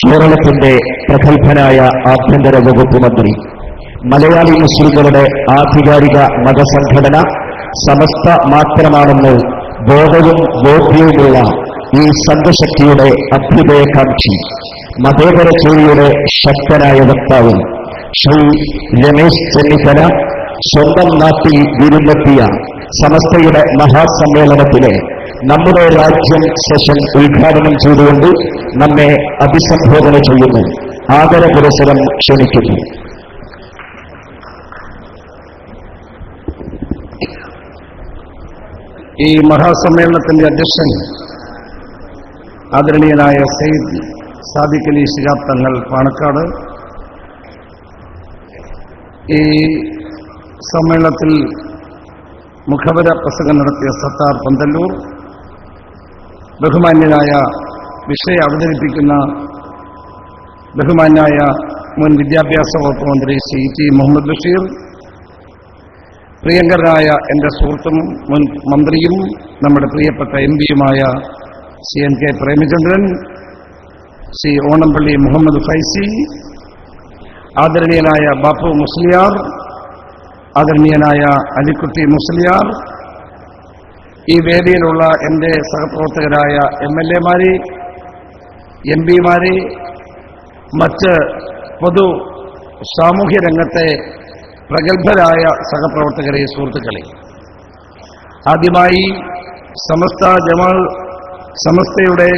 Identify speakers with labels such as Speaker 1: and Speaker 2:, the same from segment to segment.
Speaker 1: കേരളത്തിന്റെ പ്രഗത്ഭനായ ആഭ്യന്തര വകുപ്പ് മന്ത്രി, മലയാളി മുസ്ലിങ്ങളുടെ ആധികാരിക മതസംഘടന സമസ്ത മാത്രമാണെന്ന് ബോധവും ബോധ്യവുമുള്ള ഈ സംഘശക്തിയുടെ അഭ്യുദയകാംക്ഷി, മതേതര ചോരിയുടെ ശക്തനായ വക്താവ് ശ്രീ രമേശ് ചെന്നിത്തല സ്വന്തം നാട്ടിൽ വിരുന്നെത്തിയ സമസ്തയുടെ മഹാസമ്മേളനത്തിലെ നമ്മുടെ രാജ്യം സെഷൻ ഉദ്ഘാടനം ചെയ്തുകൊണ്ട് നമ്മെ അഭിസംബോധന ചെയ്യുന്നു. ആദരപുരസ്സരം ക്ഷണിക്കുന്നു.
Speaker 2: ഈ മഹാസമ്മേളനത്തിന്റെ അധ്യക്ഷൻ ആദരണീയനായ സയ്യിദ് സാദിഖ് അലി ശിഹാബ് തങ്ങൾ പാണക്കാട്, ഈ സമ്മേളനത്തിൽ മുഖപര പ്രസംഗം നടത്തിയ സത്താർ പന്തല്ലൂർ, ബഹുമാന്യനായ വിഷയം അവതരിപ്പിക്കുന്ന ബഹുമാന്യായ മുൻ വിദ്യാഭ്യാസ വകുപ്പ് മന്ത്രി ശ്രീ ടി മുഹമ്മദ് ബഷീർ, പ്രിയങ്കരനായ എൻ്റെ സുഹൃത്തും മുൻ മന്ത്രിയും നമ്മുടെ പ്രിയപ്പെട്ട എംപിയുമായ ശ്രീ എൻ കെ പ്രേമചന്ദ്രൻ, ശ്രീ ഓണംപള്ളി മുഹമ്മദ് ഫൈസി, ആദരണീയനായ ബാപ്പു മുസ്ലിയാർ, ആദരണീയനായ അലിക്കുട്ടി മുസ്ലിയാർ, ഈ വേദിയിലുള്ള എൻ്റെ സഹപ്രവർത്തകരായ MLA-മാരെ, MP-മാരെ, മറ്റ് പൊതു സാമൂഹ്യ രംഗത്തെ പ്രഗത്ഭരായ സഹപ്രവർത്തകരെ, സുഹൃത്തുക്കളെ, ആദ്യമായി സമസ്തയുടെ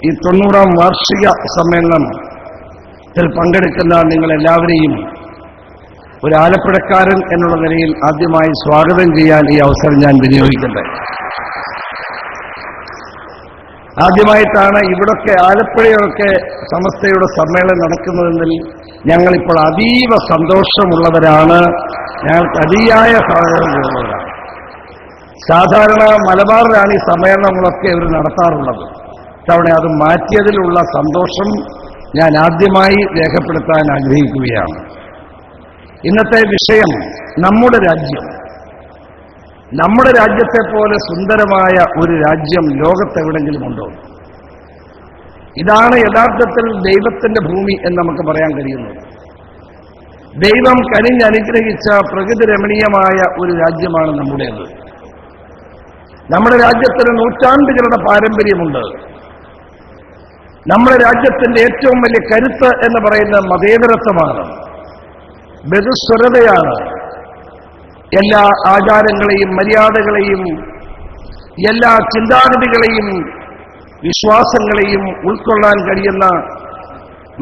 Speaker 2: ഈ 90-ാം വാർഷിക സമ്മേളനത്തിൽ പങ്കെടുക്കുന്ന നിങ്ങളെല്ലാവരെയും ഒരു ആലപ്പുഴക്കാരൻ എന്നുള്ള നിലയിൽ ആദ്യമായി സ്വാഗതം ചെയ്യാൻ ഈ അവസരം ഞാൻ വിനിയോഗിക്കട്ടെ. ആദ്യമായിട്ടാണ് ഇവിടൊക്കെ ആലപ്പുഴയൊക്കെ സമസ്തയുടെ സമ്മേളനം നടക്കുന്നതെങ്കിൽ ഞങ്ങളിപ്പോൾ അതീവ സന്തോഷമുള്ളവരാണ്. ഞങ്ങൾക്ക് അതിയായ സ്വാഗതമുള്ളവരാണ്. സാധാരണ മലബാറിലാണ് ഈ സമ്മേളനങ്ങളൊക്കെ ഇവർ നടത്താറുള്ളത്. തവണ അത് മാറ്റിയതിലുള്ള സന്തോഷം ഞാൻ ആദ്യമായി രേഖപ്പെടുത്താൻ ആഗ്രഹിക്കുകയാണ്. ഇന്നത്തെ വിഷയം നമ്മുടെ രാജ്യം. നമ്മുടെ രാജ്യത്തെ പോലെ സുന്ദരമായ ഒരു രാജ്യം ലോകത്തെവിടെങ്കിലും ഉണ്ടോ? ഇതാണ് യഥാർത്ഥത്തിൽ ദൈവത്തിന്റെ ഭൂമി എന്ന് നമുക്ക് പറയാൻ കഴിയുന്നത്. ദൈവം കനിഞ്ഞനുഗ്രഹിച്ച പ്രകൃതി രമണീയമായ ഒരു രാജ്യമാണ് നമ്മുടേത്. നമ്മുടെ രാജ്യത്തിന് നൂറ്റാണ്ടുകളുടെ പാരമ്പര്യമുണ്ട്. നമ്മുടെ രാജ്യത്തിന്റെ ഏറ്റവും വലിയ കരുത്ത് എന്ന് പറയുന്ന മതേതരത്വമാണ്, ബഹുസ്വരതയാണ്. എല്ലാ ആചാരങ്ങളെയും മര്യാദകളെയും എല്ലാ ചിന്താഗതികളെയും വിശ്വാസങ്ങളെയും ഉൾക്കൊള്ളാൻ കഴിയുന്ന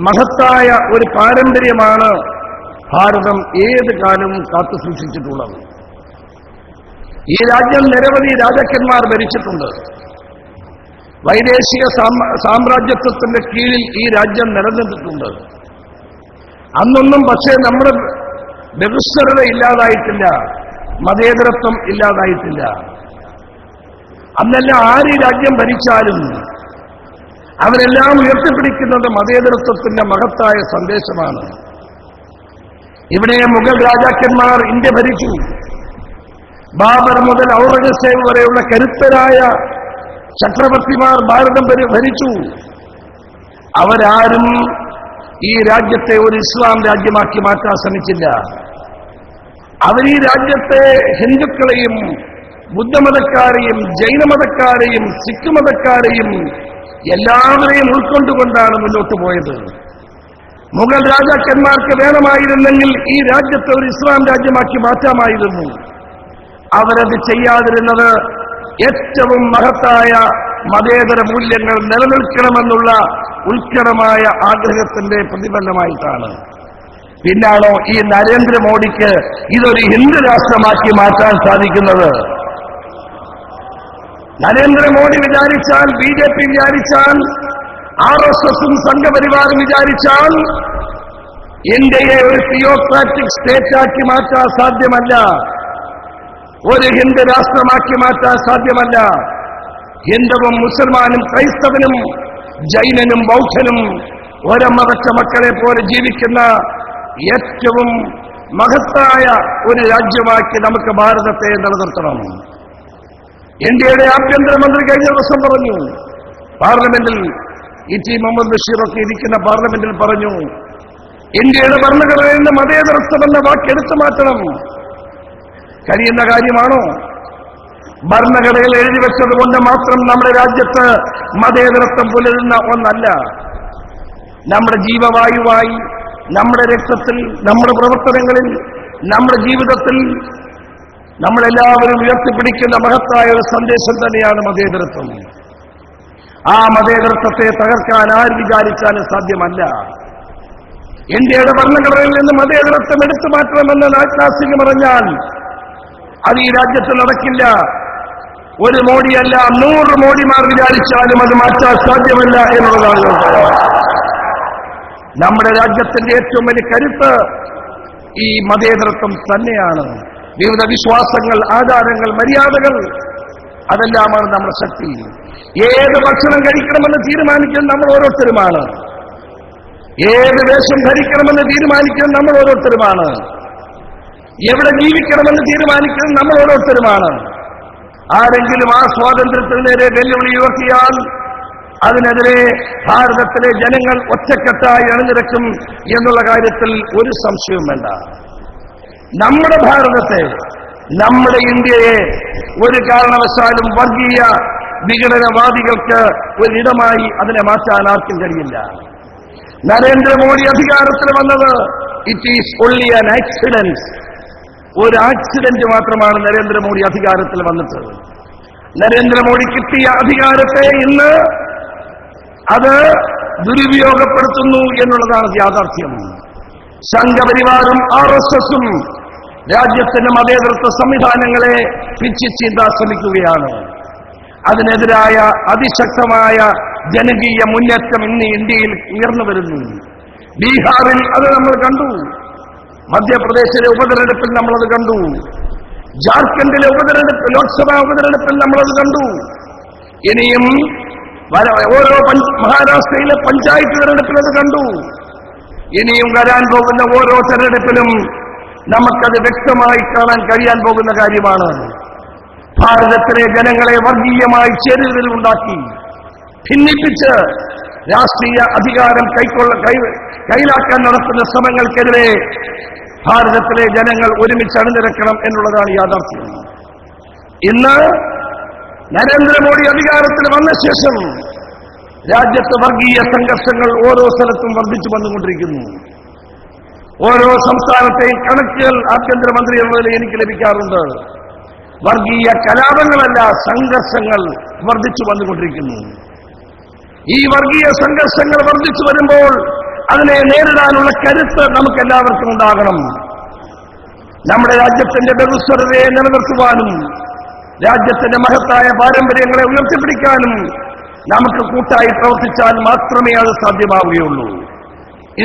Speaker 2: മഹത്തായ ഒരു പാരമ്പര്യമാണ് ഭാരതം ഏത് കാലവും കാത്തുസൂക്ഷിച്ചിട്ടുള്ളത്. ഈ രാജ്യം നിരവധി രാജാക്കന്മാർ ഭരിച്ചിട്ടുണ്ട്. വൈദേശിക സാമ്രാജ്യത്വത്തിന്റെ കീഴിൽ ഈ രാജ്യം നിലനിന്നിട്ടുണ്ട്. അന്നൊന്നും പക്ഷേ നമ്മുടെ ബഹുസ്വരത ഇല്ലാതായിട്ടില്ല, മതേതരത്വം ഇല്ലാതായിട്ടില്ല. അന്നെല്ലാം ആര് രാജ്യം ഭരിച്ചാലും അവരെല്ലാം ഉയർത്തിപ്പിടിക്കുന്നത് മതേതരത്വത്തിന്റെ മഹത്തായ സന്ദേശമാണ്. ഇവിടെ മുഗൾ രാജാക്കന്മാർ ഇന്ത്യ ഭരിച്ചു. ബാബർ മുതൽ ഔറംഗസേബ് വരെയുള്ള കരുത്തരായ ചക്രവർത്തിമാർ ഭാരതം ഭരിച്ചു. അവരാരും ഈ രാജ്യത്തെ ഒരു ഇസ്ലാം രാജ്യമാക്കി മാറ്റാൻ ശ്രമിച്ചില്ല. അവർ ഈ രാജ്യത്തെ ഹിന്ദുക്കളെയും ബുദ്ധമതക്കാരെയും ജൈനമതക്കാരെയും സിഖ് മതക്കാരെയും എല്ലാവരെയും ഉൾക്കൊണ്ടുകൊണ്ടാണ് മുന്നോട്ട് പോയത്. മുഗൾ രാജാക്കന്മാർക്ക് വേണമായിരുന്നെങ്കിൽ ഈ രാജ്യത്തെ ഒരു ഇസ്ലാം രാജ്യമാക്കി മാറ്റാമായിരുന്നു. അവരത് ചെയ്യാതിരുന്നത് ഏറ്റവും മഹത്തായ മതേതര മൂല്യങ്ങൾ നിലനിൽക്കണമെന്നുള്ള ഉത്കടമായ ആഗ്രഹത്തിന്റെ പ്രതിഫലനമായിട്ടാണ്. പിന്നാണോ ഈ നരേന്ദ്രമോദിക്ക് ഇതൊരു ഹിന്ദു രാഷ്ട്രമാക്കി മാറ്റാൻ സാധിക്കുന്നത്? നരേന്ദ്രമോദി വിചാരിച്ചാൽ, BJP വിചാരിച്ചാൽ, RSSും സംഘപരിവാറും വിചാരിച്ചാൽ ഇന്ത്യയെ ഒരു തിയോക്രാറ്റിക് സ്റ്റേറ്റാക്കി മാറ്റാൻ സാധ്യമല്ല. ഒരു ഹിന്ദു രാഷ്ട്രമാക്കി മാറ്റാൻ സാധ്യമല്ല. ഹിന്ദുവും മുസൽമാനും ക്രൈസ്തവനും ജൈനനും ബൗദ്ധനും ഒരമ്മ വെച്ച മക്കളെ പോലെ ജീവിക്കുന്ന ഏറ്റവും മഹത്തായ ഒരു രാജ്യമാക്കി നമുക്ക് ഭാരതത്തെ നിലനിർത്തണം. ഇന്ത്യയുടെ ആഭ്യന്തരമന്ത്രി കഴിഞ്ഞ ദിവസം പറഞ്ഞു, പാർലമെന്റിൽ ടി മുഹമ്മദ് ബഷീറൊക്കെ ഇരിക്കുന്ന പാർലമെന്റിൽ പറഞ്ഞു, ഇന്ത്യയുടെ ഭരണഘടനയിൽ നിന്ന് മതേതരത്വം എന്ന വാക്ക് എടുത്തു മാറ്റണം. കഴിയുന്ന കാര്യമാണോ? ഭരണഘടനയിൽ എഴുതി വെച്ചത് കൊണ്ട് മാത്രം നമ്മുടെ രാജ്യത്ത് മതേതരത്വം പുലരുന്ന ഒന്നല്ല. നമ്മുടെ ജീവവായുവായി, നമ്മുടെ രക്തത്തിൽ, നമ്മുടെ പ്രവർത്തനങ്ങളിൽ, നമ്മുടെ ജീവിതത്തിൽ നമ്മളെല്ലാവരും ഉയർത്തിപ്പിടിക്കുന്ന മഹത്തായ ഒരു സന്ദേശം തന്നെയാണ് മതേതരത്വം. ആ മതേതരത്വത്തെ തകർക്കാൻ ആര് വിചാരിച്ചാലും സാധ്യമല്ല. ഇന്ത്യയുടെ ഭരണഘടനയിൽ നിന്ന് മതേതരത്വം എടുത്തു മാറ്റണമെന്ന് നാഗ്നാസിംഗ് പറഞ്ഞാൽ അത് ഈ രാജ്യത്ത് നടക്കില്ല. ഒരു മോഡിയല്ല, 100 മോഡിമാർ വിചാരിച്ചാലും അത് മാറ്റാൻ സാധ്യമല്ല എന്നുള്ളതാണ്. നമ്മുടെ രാജ്യത്തിന്റെ ഏറ്റവും വലിയ കരുത്ത് ഈ മതേതരത്വം തന്നെയാണ്. വിവിധ വിശ്വാസങ്ങൾ, ആചാരങ്ങൾ, മര്യാദകൾ, അതെല്ലാമാണ് നമ്മുടെ ശക്തി. ഏത് ഭക്ഷണം കഴിക്കണമെന്ന് തീരുമാനിക്കുന്നത് നമ്മൾ ഓരോരുത്തരുമാണ്. ഏത് വേഷം ധരിക്കണമെന്ന് തീരുമാനിക്കുന്നത് നമ്മൾ ഓരോരുത്തരുമാണ്. എവിടെ ജീവിക്കണമെന്ന് തീരുമാനിക്കുന്നത് നമ്മൾ ഓരോരുത്തരുമാണ്. ആരെങ്കിലും ആ സ്വാതന്ത്ര്യത്തിന് നേരെ വെല്ലുവിളി ഉയർത്തിയാൽ അതിനെതിരെ ഭാരതത്തിലെ ജനങ്ങൾ ഒറ്റക്കെട്ടായി അണിനിരക്കും എന്നുള്ള കാര്യത്തിൽ ഒരു സംശയവും വേണ്ട. നമ്മുടെ ഭാരതത്തെ, നമ്മുടെ ഇന്ത്യയെ ഒരു കാരണവശാലും വർഗീയ വിഘടനവാദികൾക്ക് ഒരിടമായി അതിനെ മാറ്റാൻ ആർക്കും കഴിയില്ല. നരേന്ദ്രമോദി അധികാരത്തിൽ വന്നത് it is only an accident. ഒരു ആക്സിഡന്റ് മാത്രമാണ് നരേന്ദ്രമോദി അധികാരത്തിൽ വന്നിട്ട്. നരേന്ദ്രമോദി കിട്ടിയ അധികാരത്തെ ഇന്ന് അത് ദുരുപയോഗപ്പെടുത്തുന്നു എന്നുള്ളതാണ് യാഥാർത്ഥ്യം. സംഘപരിവാറും RSSഉം രാജ്യത്തിന്റെ മതേതരത്വ സംവിധാനങ്ങളെ പിച്ചിച്ചീന്താൻ ശ്രമിക്കുകയാണ്. അതിനെതിരായ അതിശക്തമായ ജനകീയ മുന്നേറ്റം ഇന്ന് ഇന്ത്യയിൽ ഉയർന്നു വരുന്നു. ബീഹാറിൽ അത് നമ്മൾ കണ്ടു, മധ്യപ്രദേശിലെ ഉപതെരഞ്ഞെടുപ്പിൽ നമ്മളത് കണ്ടു, ജാർഖണ്ഡിലെ ലോക്സഭാ ഉപതെരഞ്ഞെടുപ്പിൽ നമ്മളത് കണ്ടു. ഇനിയും ഓരോ മഹാരാഷ്ട്രയിലെ പഞ്ചായത്ത് തെരഞ്ഞെടുപ്പിൽ അത് കണ്ടു. ഇനിയും വരാൻ പോകുന്ന ഓരോ തെരഞ്ഞെടുപ്പിലും നമുക്കത് വ്യക്തമായി കാണാൻ കഴിയാൻ പോകുന്ന കാര്യമാണ്. ഭാരതത്തിലെ ജനങ്ങളെ വർഗീയമായി ചേരുതലുണ്ടാക്കി ഭിന്നിപ്പിച്ച് രാഷ്ട്രീയ അധികാരം കൈലാക്കാൻ നടത്തുന്ന ശ്രമങ്ങൾക്കെതിരെ ഭാരതത്തിലെ ജനങ്ങൾ ഒരുമിച്ച് അണിനിരക്കണം എന്നുള്ളതാണ് യാഥാർത്ഥ്യം. ഇന്ന് നരേന്ദ്രമോദി അധികാരത്തിൽ വന്ന ശേഷം രാജ്യത്ത് വർഗീയ സംഘർഷങ്ങൾ ഓരോ സ്ഥലത്തും വർദ്ധിച്ചു വന്നുകൊണ്ടിരിക്കുന്നു. ഓരോ സംസ്ഥാനത്തെയും കണക്കുകൾ ആഭ്യന്തരമന്ത്രി എന്നതിൽ എനിക്ക് ലഭിക്കാറുണ്ട്. വർഗീയ കലാപങ്ങളല്ല, സംഘർഷങ്ങൾ വർദ്ധിച്ചു വന്നുകൊണ്ടിരിക്കുന്നു. ഈ വർഗീയ സംഘർഷങ്ങൾ വർദ്ധിച്ചു വരുമ്പോൾ അതിനെ നേരിടാനുള്ള കരുത്ത് നമുക്ക് എല്ലാവർക്കും ഉണ്ടാകണം. നമ്മുടെ രാജ്യത്തിന്റെ ബഹുസ്വരതയെ നിലനിർത്തുവാനും രാജ്യത്തിന്റെ മഹത്തായ പാരമ്പര്യങ്ങളെ ഉയർത്തിപ്പിടിക്കാനും നമുക്ക് കൂട്ടായി പ്രവർത്തിച്ചാൽ മാത്രമേ അത് സാധ്യമാവുകയുള്ളൂ.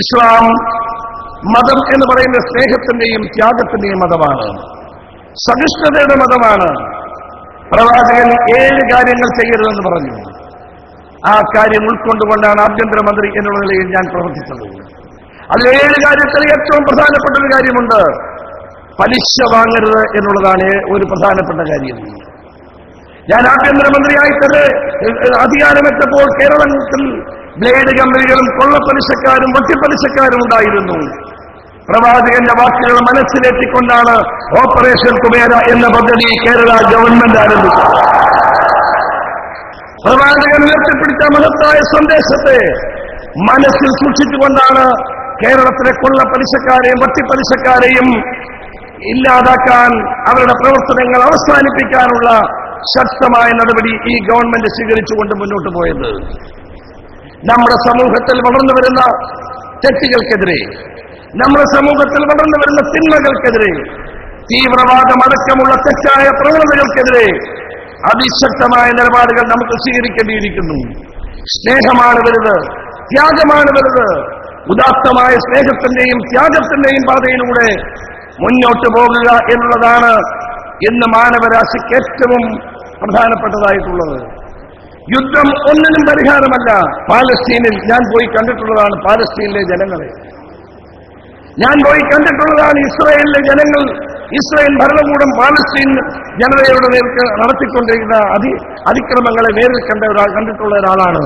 Speaker 2: ഇസ്ലാം മതം എന്ന് പറയുന്ന സ്നേഹത്തിന്റെയും ത്യാഗത്തിന്റെയും മതമാണ്, സഹിഷ്ണുതയുടെ മതമാണ്. പ്രവാചകൻ 7 കാര്യങ്ങൾ ചെയ്യരുതെന്ന് പറഞ്ഞു. ആ കാര്യം ഉൾക്കൊണ്ടുകൊണ്ടാണ് ആഭ്യന്തരമന്ത്രി എന്നുള്ള നിലയിൽ ഞാൻ പ്രവർത്തിച്ചത്. അതിൽ 7 കാര്യത്തിൽ ഏറ്റവും പ്രധാനപ്പെട്ട ഒരു കാര്യമുണ്ട്. പലിശ വാങ്ങരുത് എന്നുള്ളതാണ് ഒരു പ്രധാനപ്പെട്ട കാര്യം. ഞാൻ ആഭ്യന്തരമന്ത്രിയായിട്ട് അധികാരമെത്തപ്പോൾ കേരളത്തിൽ ബ്ലേഡ് കമ്പനികളും കൊള്ളപ്പലിശക്കാരും വട്ടിപ്പലിശക്കാരും ഉണ്ടായിരുന്നു. പ്രവാചകന്റെ വാക്കുകൾ മനസ്സിലെത്തിക്കൊണ്ടാണ് ഓപ്പറേഷൻ കുബേര എന്ന പദ്ധതി കേരള ഗവൺമെന്റ് ആരംഭിച്ചത്. പ്രവാചകൻ ഉയർത്തിപ്പിടിച്ച മഹത്തായ സന്ദേശത്തെ മനസ്സിൽ സൂക്ഷിച്ചുകൊണ്ടാണ് കേരളത്തിലെ കൊള്ളപ്പലിശക്കാരെയും വട്ടിപ്പലിശക്കാരെയും ഇല്ലാതാക്കാൻ, അവരുടെ പ്രവർത്തനങ്ങൾ അവസാനിപ്പിക്കാനുള്ള ശക്തമായ നടപടി ഈ ഗവൺമെന്റ് സ്വീകരിച്ചുകൊണ്ട് മുന്നോട്ട് പോയത്. നമ്മുടെ സമൂഹത്തിൽ വളർന്നു വരുന്ന തെറ്റുകൾക്കെതിരെ, നമ്മുടെ സമൂഹത്തിൽ വളർന്നു വരുന്ന തിന്മകൾക്കെതിരെ, തീവ്രവാദമടക്കമുള്ള തെറ്റായ പ്രവണതകൾക്കെതിരെ അതിശക്തമായ നിലപാടുകൾ നമുക്ക് സ്വീകരിക്കേണ്ടിയിരിക്കുന്നു. സ്നേഹമാണ് വലുത്, ത്യാഗമാണ് വലുത്. ഉദാത്തമായ സ്നേഹത്തിന്റെയും ത്യാഗത്തിന്റെയും പാതയിലൂടെ മുന്നോട്ട് പോകുക എന്നുള്ളതാണ് ഇന്ന് മാനവരാശിക്ക് ഏറ്റവും പ്രധാനപ്പെട്ടതായിട്ടുള്ളത്. യുദ്ധം ഒന്നിനും പരിഹാരമല്ല. പാലസ്തീനിൽ ഞാൻ പോയി കണ്ടിട്ടുള്ളതാണ് പാലസ്തീനിലെ ജനങ്ങളെ. ഞാൻ പോയി കണ്ടിട്ടുള്ളതാണ് ഇസ്രായേലിലെ ജനങ്ങൾ. ഇസ്രായേൽ ഭരണകൂടം പാലസ്തീൻ ജനതയുടെ നേർക്ക് നടത്തിക്കൊണ്ടിരിക്കുന്ന അതിക്രമങ്ങളെ നേരിൽ കണ്ടിട്ടുള്ള ഒരാളാണ്.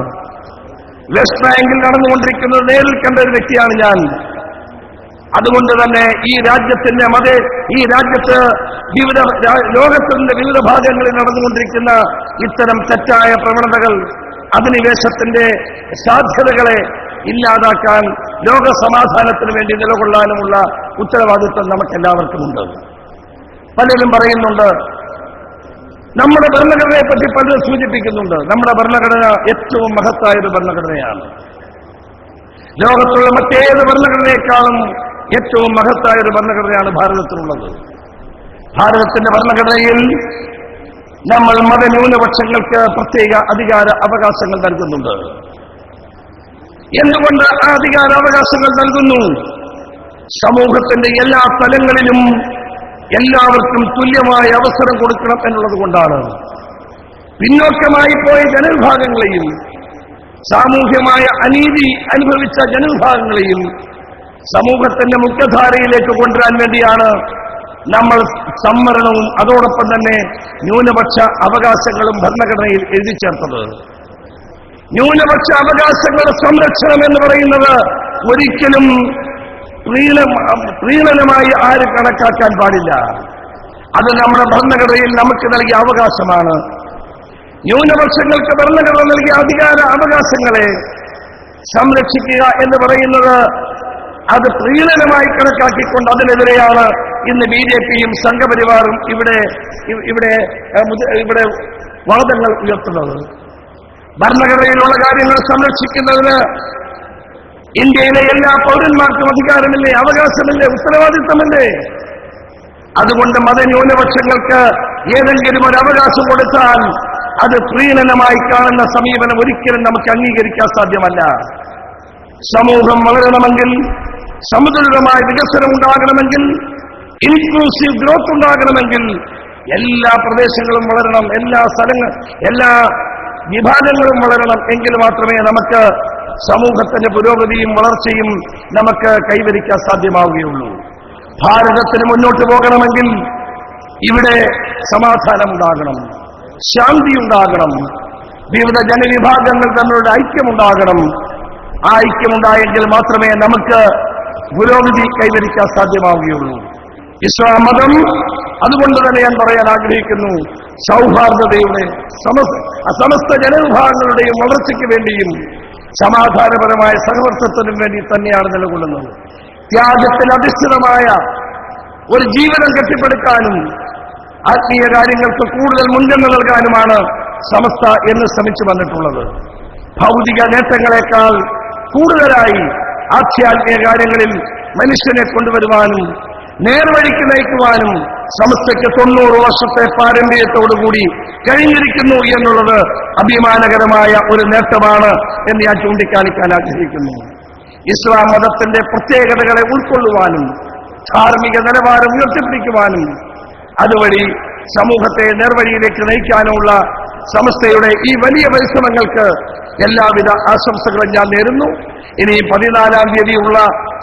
Speaker 2: വെസ്റ്റ് ബാങ്കിൽ നടന്നുകൊണ്ടിരിക്കുന്നത് നേരിൽ കണ്ട ഒരു വ്യക്തിയാണ് ഞാൻ. അതുകൊണ്ട് തന്നെ ഈ രാജ്യത്ത് ലോകത്തിന്റെ വിവിധ ഭാഗങ്ങളിൽ നടന്നുകൊണ്ടിരിക്കുന്ന ഇത്തരം തെറ്റായ പ്രവണതകൾ, അധിനിവേശത്തിന്റെ സാധ്യതകളെ ഇല്ലാതാക്കാൻ, ലോക സമാധാനത്തിന് വേണ്ടി നിലകൊള്ളാനുമുള്ള ഉത്തരവാദിത്വം നമുക്കെല്ലാവർക്കുമുണ്ട്. പലരും പറയുന്നുണ്ട്, നമ്മുടെ ഭരണഘടനയെ പറ്റി പലരും സൂചിപ്പിക്കുന്നുണ്ട്. നമ്മുടെ ഭരണഘടന ഏറ്റവും മഹത്തായൊരു ഭരണഘടനയാണ്. ലോകത്തുള്ള മറ്റേത് ഭരണഘടനയെക്കാളും ഏറ്റവും മഹത്തായൊരു ഭരണഘടനയാണ് ഭാരതത്തിനുള്ളത്. ഭാരതത്തിന്റെ ഭരണഘടനയിൽ നമ്മൾ മതന്യൂനപക്ഷങ്ങൾക്ക് പ്രത്യേക അധികാര അവകാശങ്ങൾ നൽകുന്നുണ്ട്. എന്തുകൊണ്ട് ആ അധികാര അവകാശങ്ങൾ നൽകുന്നു? സമൂഹത്തിന്റെ എല്ലാ തലങ്ങളിലും എല്ലാവർക്കും തുല്യമായ അവസരം കൊടുക്കണം എന്നുള്ളത് കൊണ്ടാണ്. പിന്നോക്കമായി പോയ ജനവിഭാഗങ്ങളെയും സാമൂഹ്യമായ അനീതി അനുഭവിച്ച ജനവിഭാഗങ്ങളെയും സമൂഹത്തിന്റെ മുഖ്യധാരയിലേക്ക് കൊണ്ടുവരാൻ വേണ്ടിയാണ് നമ്മൾ സംവരണവും അതോടൊപ്പം തന്നെ ന്യൂനപക്ഷ അവകാശങ്ങളും ഭരണഘടനയിൽ എഴുതി ചേർത്തത്. ന്യൂനപക്ഷ അവകാശങ്ങളുടെ സംരക്ഷണം എന്ന് പറയുന്നത് ഒരിക്കലും പ്രീണനമായി ആരും കണക്കാക്കാൻ പാടില്ല. അത് നമ്മുടെ ഭരണഘടനയിൽ നമുക്ക് നൽകിയ അവകാശമാണ്. ന്യൂനപക്ഷങ്ങൾക്ക് ഭരണഘടന നൽകിയ അധികാര അവകാശങ്ങളെ സംരക്ഷിക്കുക എന്ന് പറയുന്നത് അത് പ്രീണനമായി കണക്കാക്കിക്കൊണ്ട് അതിനെതിരെയാണ് ഇന്ന് BJPയും സംഘപരിവാറും ഇവിടെ വാദങ്ങൾ ഉയർത്തുന്നത്. ഭരണഘടനയിലുള്ള കാര്യങ്ങൾ സംരക്ഷിക്കുന്നതിന് ഇന്ത്യയിലെ എല്ലാ പൗരന്മാർക്കും അധികാരമില്ലേ, അവകാശമില്ലേ, ഉത്തരവാദിത്തമില്ലേ? അതുകൊണ്ട് മതന്യൂനപക്ഷങ്ങൾക്ക് ഏതെങ്കിലും ഒരു അവകാശം കൊടുത്താൽ അത് പ്രീണനമായി കാണുന്ന സമീപനം ഒരിക്കലും നമുക്ക് അംഗീകരിക്കാൻ സാധ്യമല്ല. സമൂഹം വളരണമെങ്കിൽ, സമുദ്രിതമായ വികസനം ഉണ്ടാകണമെങ്കിൽ, ഇൻക്ലൂസീവ് ഗ്രോത്ത് ഉണ്ടാകണമെങ്കിൽ എല്ലാ പ്രദേശങ്ങളും വളരണം, എല്ലാ വിഭാഗങ്ങളും വളരണം. എങ്കിൽ മാത്രമേ നമുക്ക് സമൂഹത്തിന്റെ പുരോഗതിയും വളർച്ചയും നമുക്ക് കൈവരിക്കാൻ സാധ്യമാവുകയുള്ളൂ. ഭാരതത്തിന് മുന്നോട്ട് പോകണമെങ്കിൽ ഇവിടെ സമാധാനമുണ്ടാകണം, ശാന്തി ഉണ്ടാകണം, വിവിധ ജനവിഭാഗങ്ങൾ തമ്മിലുള്ള ഐക്യമുണ്ടാകണം. ആ ഐക്യമുണ്ടായെങ്കിൽ മാത്രമേ നമുക്ക് പുരോഗതി കൈവരിക്കാൻ സാധ്യമാവുകയുള്ളൂ. ഇസ്ലാം മതം, അതുകൊണ്ട് തന്നെ ഞാൻ പറയാൻ ആഗ്രഹിക്കുന്നു, സൗഹാർദ്ദതയുടെ സമസ്ത ജനവിഭാഗങ്ങളുടെയും വളർച്ചയ്ക്ക് വേണ്ടിയും സമാധാനപരമായ സഹവർത്തിത്വത്തിനും വേണ്ടി തന്നെയാണ് നിലകൊള്ളുന്നത്. ത്യാഗത്തിൽ അധിഷ്ഠിതമായ ഒരു ജീവിതം കെട്ടിപ്പടുക്കാനും ആത്മീയ കാര്യങ്ങൾക്ക് കൂടുതൽ മുൻഗണന നൽകാനുമാണ് സമസ്ത എന്ന് ശ്രമിച്ചു വന്നിട്ടുള്ളത്. ഭൗതിക നേട്ടങ്ങളെക്കാൾ കൂടുതലായി ആധ്യാത്മിക കാര്യങ്ങളിൽ മനുഷ്യനെ കൊണ്ടുവരുവാനും നേർവഴിക്ക് നയിക്കുവാനും സമസ്തയ്ക്ക് 90 വർഷത്തെ പാരമ്പര്യത്തോടുകൂടി കഴിഞ്ഞിരിക്കുന്നു എന്നുള്ളത് അഭിമാനകരമായ ഒരു നേട്ടമാണ് എന്ന് ഞാൻ ചൂണ്ടിക്കാണിക്കാൻ ആഗ്രഹിക്കുന്നു. ഇസ്ലാം മതത്തിന്റെ പ്രത്യേകതകളെ ഉൾക്കൊള്ളുവാനും ധാർമ്മിക നിലവാരം ഉയർത്തിപ്പിടിക്കുവാനും അതുവഴി സമൂഹത്തെ നേർവഴിയിലേക്ക് നയിക്കാനുമുള്ള സമസ്തയുടെ ഈ വലിയ പരിശ്രമങ്ങൾക്ക് എല്ലാവിധ ആശംസകളും ഞാൻ നേരുന്നു. ഇനി 14-ാം തീയതിയുള്ള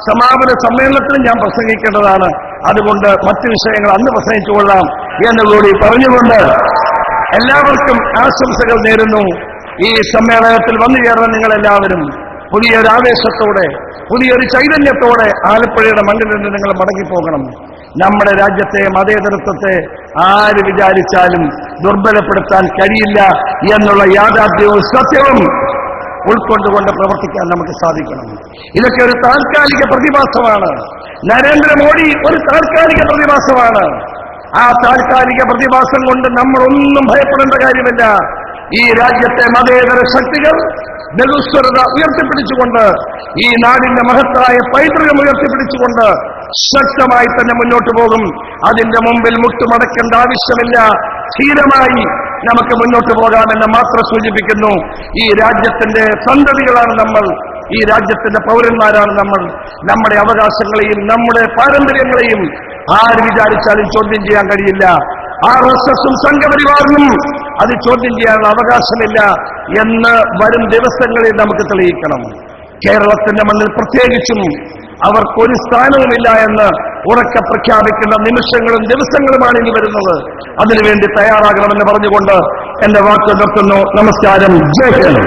Speaker 2: സമാപന സമ്മേളനത്തിലും ഞാൻ പ്രസംഗിക്കേണ്ടതാണ്. അതുകൊണ്ട് മറ്റു വിഷയങ്ങൾ അന്ന് പ്രസംഗിച്ചുകൊള്ളാം എന്നുകൂടി പറഞ്ഞുകൊണ്ട് എല്ലാവർക്കും ആശംസകൾ നേരുന്നു. ഈ സമ്മേളനത്തിൽ വന്നു ചേർന്ന നിങ്ങളെല്ലാവരും പുതിയൊരു ആവേശത്തോടെ, പുതിയൊരു ചൈതന്യത്തോടെ ആലപ്പുഴയുടെ മണ്ണിൽ നിന്ന് നിങ്ങൾ മടങ്ങിപ്പോകണം. നമ്മുടെ രാജ്യത്തെ മതേതരത്വത്തെ ആര് വിചാരിച്ചാലും ദുർബലപ്പെടുത്താൻ കഴിയില്ല എന്നുള്ള യാഥാർത്ഥ്യവും സത്യവും ഉൾക്കൊണ്ടുകൊണ്ട് പ്രവർത്തിക്കാൻ നമുക്ക് സാധിക്കണം. ഇതൊക്കെ ഒരു താൽക്കാലിക പ്രതിഭാസമാണ്. നരേന്ദ്രമോദി ഒരു താൽക്കാലിക പ്രതിഭാസമാണ്. ആ താൽക്കാലിക പ്രതിഭാസം കൊണ്ട് നമ്മളൊന്നും ഭയപ്പെടേണ്ട കാര്യമില്ല. ഈ രാജ്യത്തെ മതേതര ശക്തികൾ ബഹുസ്വരത ഉയർത്തിപ്പിടിച്ചുകൊണ്ട്, ഈ നാടിന്റെ മഹത്തായ പൈതൃകം ഉയർത്തിപ്പിടിച്ചുകൊണ്ട് ശക്തമായി തന്നെ മുന്നോട്ട് പോകും. അതിന്റെ മുമ്പിൽ മുട്ടുമടക്കേണ്ട ആവശ്യമില്ല. ധീരമായി നമുക്ക് മുന്നോട്ട് പോകാമെന്ന് മാത്രം സൂചിപ്പിക്കുന്നു. ഈ രാജ്യത്തിന്റെ സന്തതികളാണ് നമ്മൾ, ഈ രാജ്യത്തിന്റെ പൗരന്മാരാണ് നമ്മൾ. നമ്മുടെ അവകാശങ്ങളെയും നമ്മുടെ പാരമ്പര്യങ്ങളെയും ആര് വിചാരിച്ചാലും ചോദ്യം ചെയ്യാൻ കഴിയില്ല. RSSഉം സംഘപരിവാറിനും അത് ചോദ്യം ചെയ്യാനുള്ള അവകാശമില്ല എന്ന് വരും ദിവസങ്ങളിൽ നമുക്ക് തെളിയിക്കണം. കേരളത്തിന്റെ മണ്ണിൽ പ്രത്യേകിച്ചും അവർക്കൊരു സ്ഥാനവുമില്ല എന്ന് ഉറക്കെ പ്രഖ്യാപിക്കുന്ന നിമിഷങ്ങളും ദിവസങ്ങളുമാണ് ഇനി വരുന്നത്. അതിനുവേണ്ടി തയ്യാറാകണമെന്ന് പറഞ്ഞുകൊണ്ട് എന്റെ വാക്ക് നിർത്തുന്നു. നമസ്കാരം. ജയ് ഹിന്ദ്.